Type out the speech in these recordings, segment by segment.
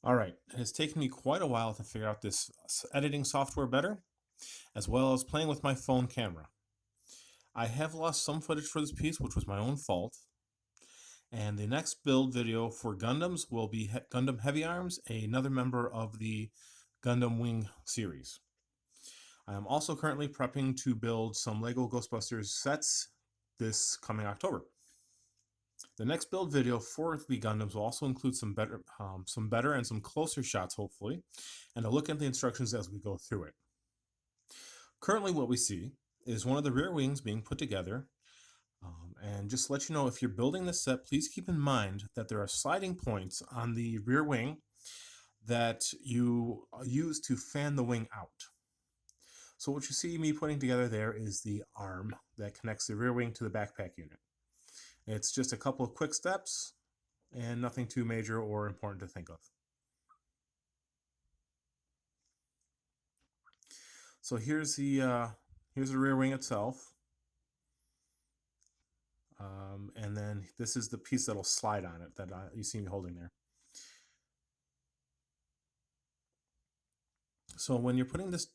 All right, it has taken me quite a while to figure out this editing software better, as well as playing with my phone camera. I have lost some footage for this piece, which was my own fault, and the next build video for Gundams will be Gundam Heavy Arms, another member of the Gundam Wing series. I am also currently prepping to build some LEGO Ghostbusters sets this coming October. The next build video for the Gundams will also include some better and some closer shots, hopefully, and a look at the instructions as we go through it. Currently, what we see is one of the rear wings being put together. And just to let you know, if you're building this set, please keep in mind that there are sliding points on the rear wing that you use to fan the wing out. So what you see me putting together there is the arm that connects the rear wing to the backpack unit. It's just a couple of quick steps and nothing too major or important to think of. So here's the rear wing itself. And then this is the piece that'll slide on it that you see me holding there. So when you're putting this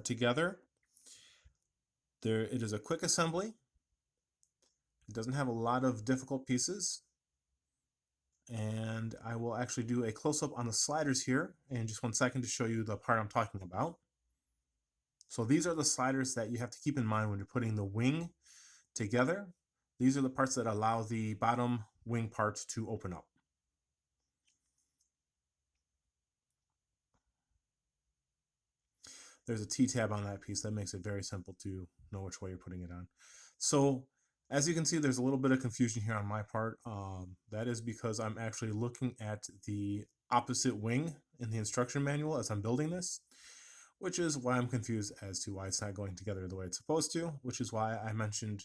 together, it is a quick assembly. It doesn't have a lot of difficult pieces. And I will actually do a close-up on the sliders here in just 1 second to show you the part I'm talking about. So these are the sliders that you have to keep in mind when you're putting the wing together. These are the parts that allow the bottom wing parts to open up. There's a T-tab on that piece that makes it very simple to know which way you're putting it on. So as you can see, there's a little bit of confusion here on my part. That is because I'm actually looking at the opposite wing in the instruction manual as I'm building this, which is why I'm confused as to why it's not going together the way it's supposed to, which is why I mentioned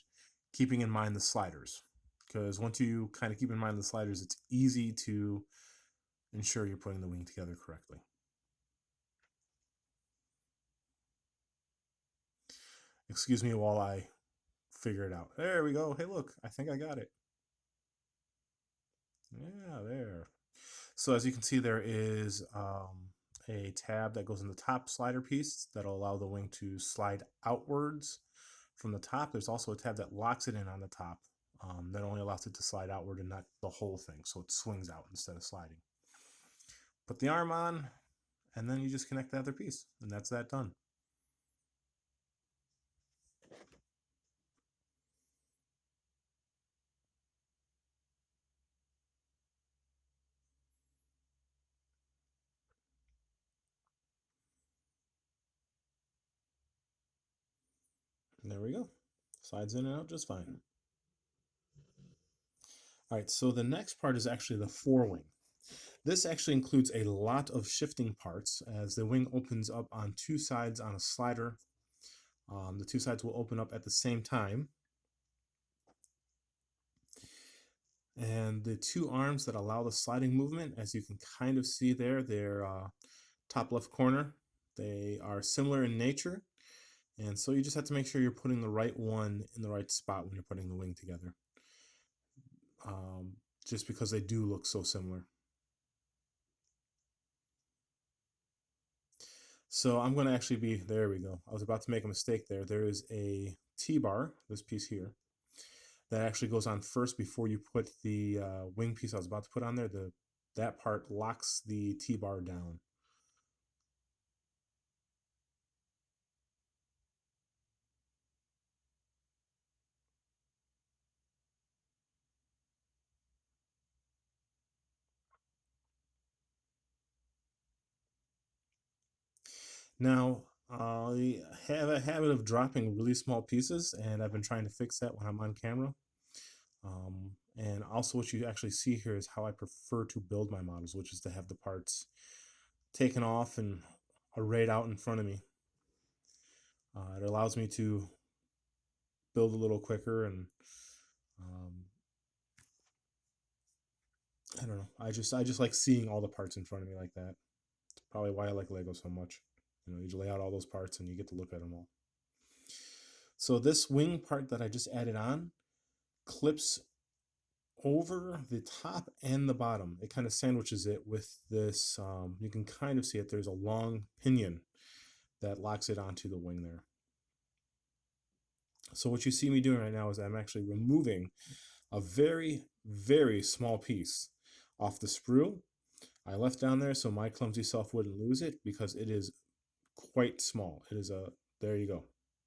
keeping in mind the sliders. Because once you kind of keep in mind the sliders, it's easy to ensure you're putting the wing together correctly. Excuse me while I figure it out. There we go. Hey, look, I think I got it. Yeah, there. So as you can see, there is a tab that goes in the top slider piece that'll allow the wing to slide outwards from the top. There's also a tab that locks it in on the top that only allows it to slide outward and not the whole thing, so it swings out instead of sliding. Put the arm on, and then you just connect the other piece, and that's that done. And there we go. Slides in and out just fine. All right, so the next part is actually the forewing. This actually includes a lot of shifting parts as the wing opens up on two sides on a slider. The two sides will open up at the same time. And the two arms that allow the sliding movement, as you can kind of see there, they're top left corner. They are similar in nature. And so you just have to make sure you're putting the right one in the right spot when you're putting the wing together. Just because they do look so similar. So I'm going to actually be, there we go. I was about to make a mistake there. There is a T-bar, this piece here, that actually goes on first before you put the wing piece I was about to put on there. That part locks the T-bar down. Now, I have a habit of dropping really small pieces, and I've been trying to fix that when I'm on camera. And also what you actually see here is how I prefer to build my models, which is to have the parts taken off and arrayed out in front of me. It allows me to build a little quicker, and I don't know. I just like seeing all the parts in front of me like that. It's probably why I like Lego so much. You know, you lay out all those parts and you get to look at them all. So this wing part that I just added on clips over the top and the bottom. It kind of sandwiches it with this, you can kind of see it. There's a long pinion that locks it onto the wing there. So what you see me doing right now is I'm actually removing a very, very small piece off the sprue. I left down there so my clumsy self wouldn't lose it because it is quite small. It is a, there you go.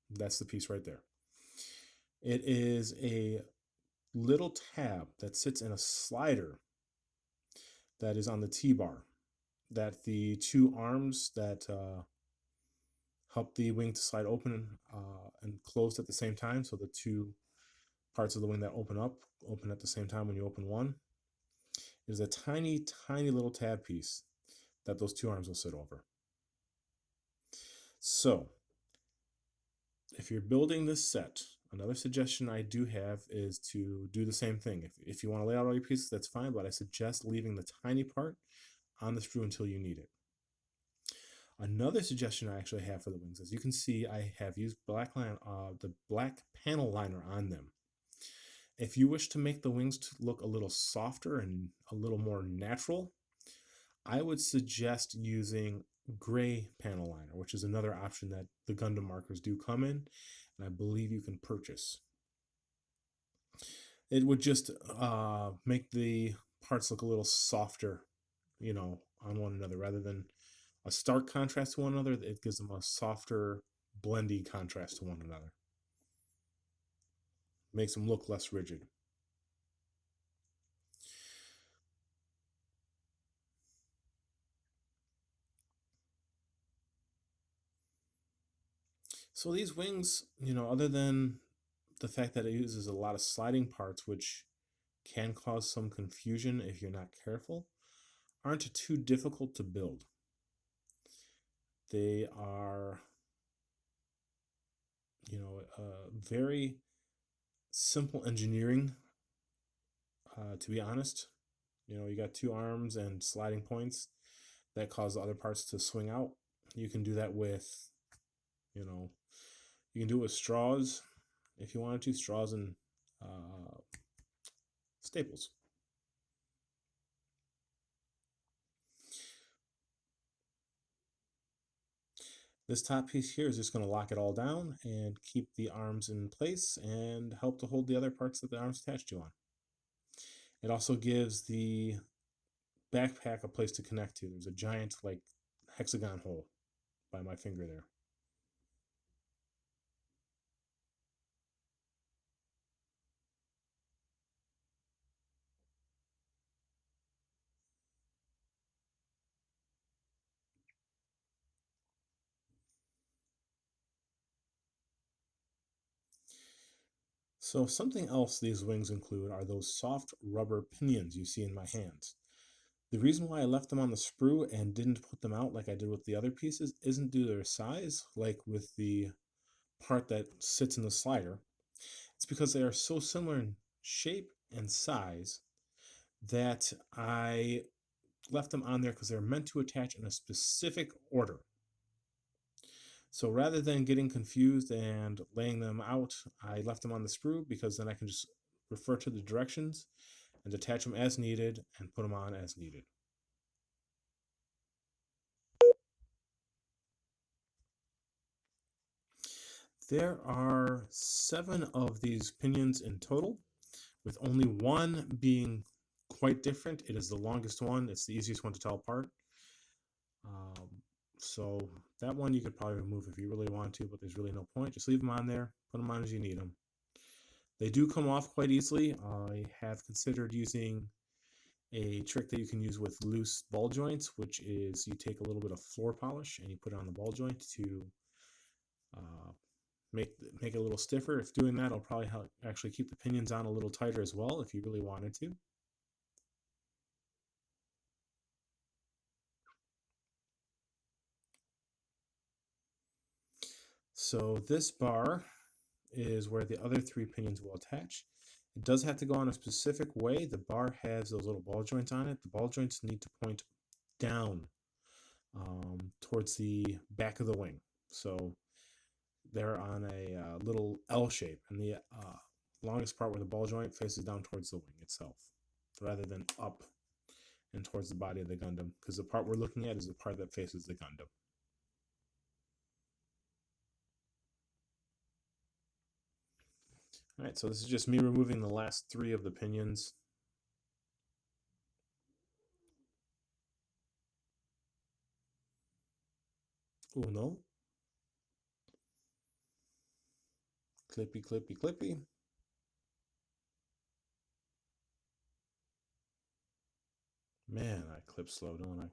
That's the piece right there. It is a little tab that sits in a slider that is on the T-bar, that the two arms that help the wing to slide open and closed at the same time. So the two parts of the wing that open up open at the same time when you open one. It is a tiny, tiny little tab piece that those two arms will sit over. So if you're building this set, another suggestion I do have is to do the same thing. If you want to lay out all your pieces, that's fine, but I suggest leaving the tiny part on the sprue until you need it. Another suggestion I actually have for the wings, as you can see, I have used the black panel liner on them. If you wish to make the wings to look a little softer and a little more natural, I would suggest using gray panel liner, which is another option that the Gundam markers do come in, and I believe you can purchase. It would just make the parts look a little softer, you know, on one another rather than a stark contrast to one another. It gives them a softer, blendy contrast to one another. Makes them look less rigid. So these wings, you know, other than the fact that it uses a lot of sliding parts, which can cause some confusion if you're not careful, aren't too difficult to build. They are, you know, very simple engineering, to be honest. You know, you got two arms and sliding points that cause the other parts to swing out. You can do that with, you know, you can do it with straws if you wanted to, straws and staples. This top piece here is just going to lock it all down and keep the arms in place and help to hold the other parts that the arms attached to on. It also gives the backpack a place to connect to. There's a giant like hexagon hole by my finger there. So something else these wings include are those soft rubber pinions you see in my hands. The reason why I left them on the sprue and didn't put them out like I did with the other pieces isn't due to their size, like with the part that sits in the slider. It's because they are so similar in shape and size that I left them on there because they're meant to attach in a specific order. So rather than getting confused and laying them out, I left them on the sprue because then I can just refer to the directions and attach them as needed and put them on as needed. There are 7 of these pinions in total, with only one being quite different. It is the longest one. It's the easiest one to tell apart. So that one you could probably remove if you really want to, but there's really no point. Just leave them on there. Put them on as you need them. They do come off quite easily. I have considered using a trick that you can use with loose ball joints, which is you take a little bit of floor polish and you put it on the ball joint to uh, make it a little stiffer. If doing that, it'll probably help actually keep the pinions on a little tighter as well if you really wanted to. So this bar is where the other 3 pinions will attach. It does have to go on a specific way. The bar has those little ball joints on it. The ball joints need to point down towards the back of the wing. So they're on a little L shape, and longest part where the ball joint faces down towards the wing itself, rather than up and towards the body of the Gundam, because the part we're looking at is the part that faces the Gundam. Alright, so this is just me removing the last 3 of the pinions. Uno. Clippy, clippy, clippy. Man, I clip slow, don't I?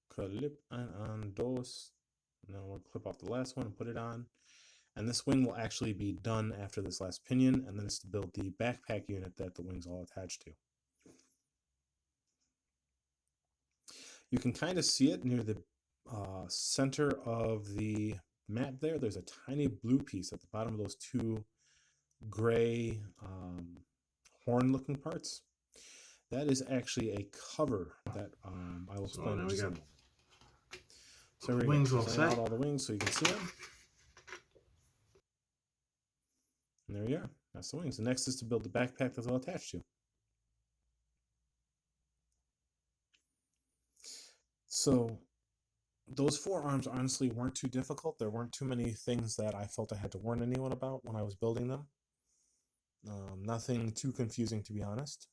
Clip on dos. Now we'll clip off the last one and put it on. And this wing will actually be done after this last pinion, and then it's to build the backpack unit that the wing's all attached to. You can kind of see it near the center of the map there. There's a tiny blue piece at the bottom of those 2 gray horn-looking parts. That is actually a cover that I will explain in just a moment. So we're going to set out all the wings so you can see them. And there we are. That's the wings. The next is to build the backpack that they'll attach to. So those 4 arms honestly weren't too difficult. There weren't too many things that I felt I had to warn anyone about when I was building them. Nothing too confusing, to be honest.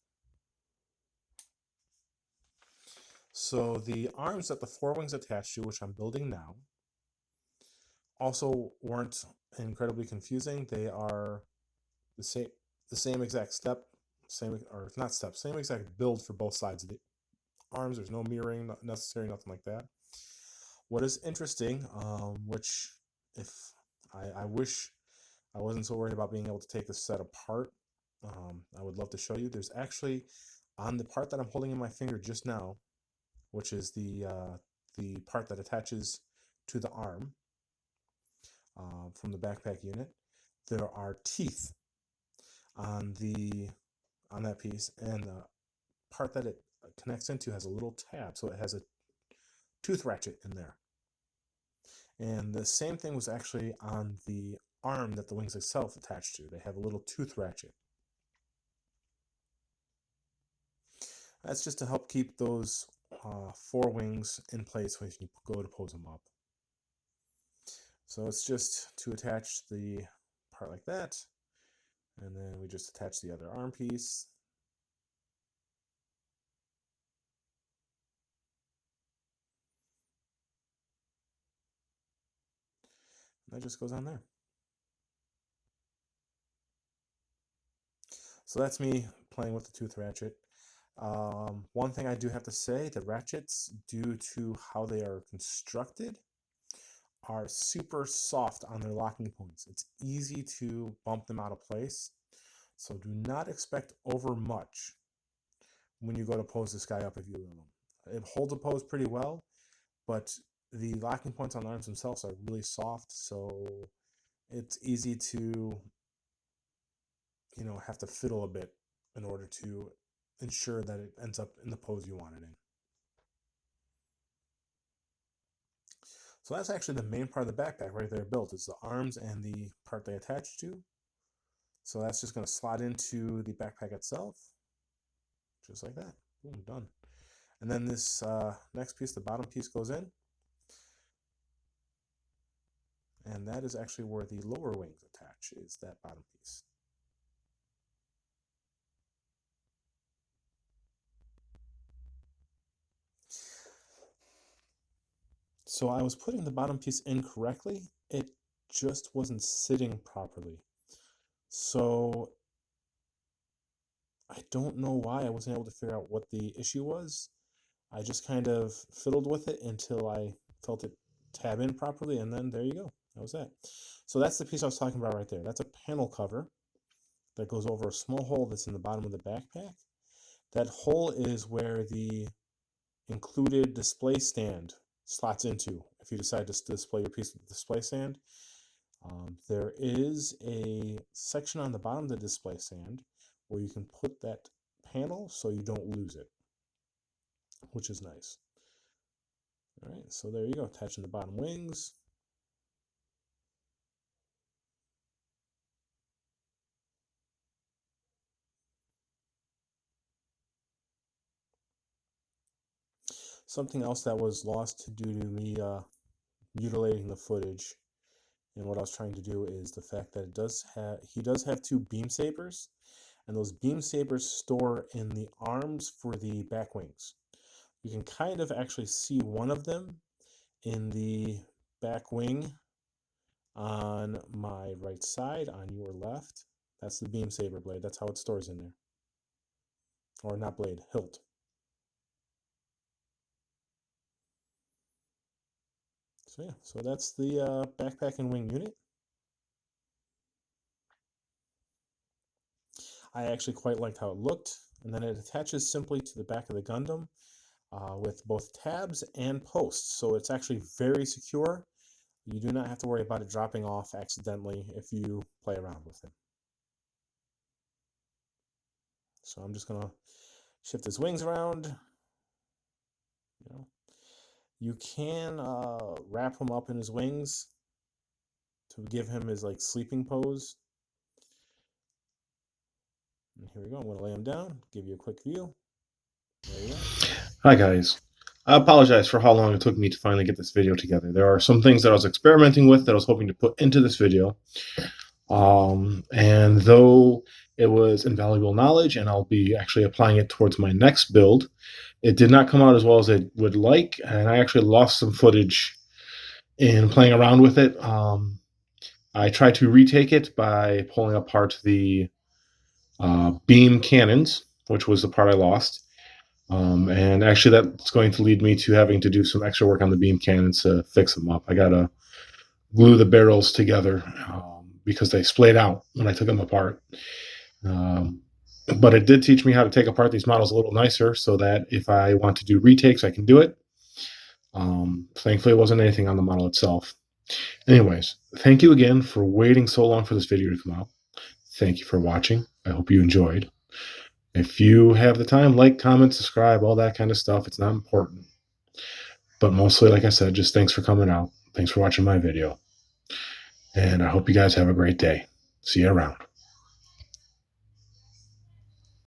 So the arms that the 4 wings attach to, which I'm building now, also weren't incredibly confusing. They are the same exact step, same exact build for both sides of the arms. There's no mirroring not necessary, nothing like that. What is interesting, which if I wish I wasn't so worried about being able to take this set apart, I would love to show you. There's actually, on the part that I'm holding in my finger just now, which is the part that attaches to the arm from the backpack unit, there are teeth on that piece, and the part that it connects into has a little tab, so it has a tooth ratchet in there. And the same thing was actually on the arm that the wings itself attached to. They have a little tooth ratchet. That's just to help keep those 4 wings in place when you go to pose them up. So it's just to attach the part like that, and then we just attach the other arm piece. And that just goes on there. So that's me playing with the tooth ratchet. One thing I do have to say, the ratchets, due to how they are constructed, are super soft on their locking points. It's easy to bump them out of place. So do not expect over much when you go to pose this guy up if you will. It holds a pose pretty well, but the locking points on the arms themselves are really soft, so it's easy to, have to fiddle a bit in order to ensure that it ends up in the pose you want it in. So that's actually the main part of the backpack right there built. It's the arms and the part they attach to. So that's just going to slide into the backpack itself, just like that. Boom, done. And then this next piece, the bottom piece, goes in. And that is actually where the lower wings attach, is that bottom piece. So I was putting the bottom piece in correctly. It just wasn't sitting properly. So I don't know why I wasn't able to figure out what the issue was. I just kind of fiddled with it until I felt it tab in properly, and then there you go. That was that. So that's the piece I was talking about right there. That's a panel cover that goes over a small hole that's in the bottom of the backpack. That hole is where the included display stand slots into if you decide to display your piece with the display stand. There is a section on the bottom of the display stand where you can put that panel so you don't lose it, which is nice. All right, so there you go, attaching the bottom wings. Something else that was lost due to me mutilating the footage, and what I was trying to do is the fact that he does have two beam sabers, and those beam sabers store in the arms for the back wings. You can kind of actually see one of them in the back wing on my right side, on your left. That's the beam saber blade. That's how it stores in there. Or not blade, hilt. So yeah, so that's the backpack and wing unit. I actually quite liked how it looked, and then it attaches simply to the back of the Gundam with both tabs and posts, so it's actually very secure. You do not have to worry about it dropping off accidentally if you play around with it. So I'm just gonna shift his wings around. You can wrap him up in his wings to give him his like sleeping pose. And here we go. I'm going to lay him down, give you a quick view. There you go. Hi guys. I apologize for how long it took me to finally get this video together. There are some things that I was experimenting with that I was hoping to put into this video. And though it was invaluable knowledge and I'll be actually applying it towards my next build, it did not come out as well as I would like, and I actually lost some footage in playing around with it. I tried to retake it by pulling apart the beam cannons, which was the part I lost. And actually, that's going to lead me to having to do some extra work on the beam cannons to fix them up. I gotta glue the barrels together because they splayed out when I took them apart. Um, but it did teach me how to take apart these models a little nicer so that if I want to do retakes, I can do it. Thankfully, it wasn't anything on the model itself. Anyways, thank you again for waiting so long for this video to come out. Thank you for watching. I hope you enjoyed. If you have the time, like, comment, subscribe, all that kind of stuff. It's not important. But mostly, like I said, just thanks for coming out. Thanks for watching my video. And I hope you guys have a great day. See you around.